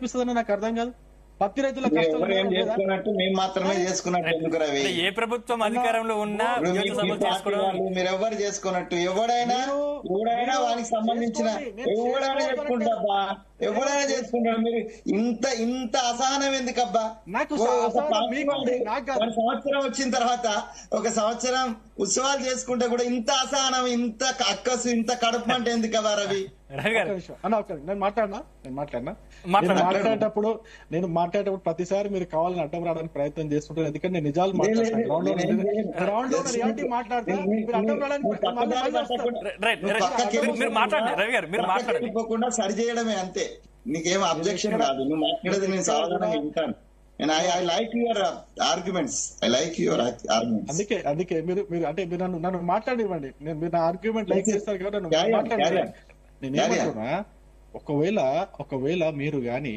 అనిపిస్తుందని నాకు అర్థం కాదు. పత్తి రైతుల కష్టాలు ఏం చేసుకున్నట్టు మేము మాత్రమే చేసుకున్నట్టు ఎందుకు రవి? ఏ ప్రభుత్వం అధికారంలో ఉన్నా మీరు ఎవరు చేసుకున్నట్టు ఎవడైనా వానికి సంబంధించిన ఎవడైనా చేసుకుంటాబ్బా, ఎవడైనా చేసుకుంటాడు. మీరు ఇంత అసహనం ఎందుకబ్బా? సంవత్సరం వచ్చిన తర్వాత ఒక సంవత్సరం ఉత్సవాలు చేసుకుంటే కూడా ఇంత అసహనం, ఇంత అక్కసు, ఇంత కడుపు అంటే ఎందుకబ్బా రవి? నేను మాట్లాడేటప్పుడు ప్రతిసారి మీరు కావాలని అడ్డం రావడానికి ప్రయత్నం చేస్తుంటారు. ఎందుకంటే నేను నిజాలు మాట్లాడతాను. గ్రౌండ్ లో రియాలిటీ మాట్లాడతా, మీరు అడ్డం రావడానికి సరి చేయడమే అంతే. నీకేం అబ్జెక్షన్ కాదు, నువ్వు మాట్లాడేది నేను సాధారణంగా వింటాను. I like your arguments. I like your arguments. అందుకే మీరు అంటే మీరు నన్ను మాట్లాడివ్వండి. మీరు నా ఆర్గ్యుమెంట్ లైక్ చేస్తారు కాబట్టి నన్ను మాట్లాడండి. నేను ఏమంటున్నా, ఒకవేళ మీరు గాని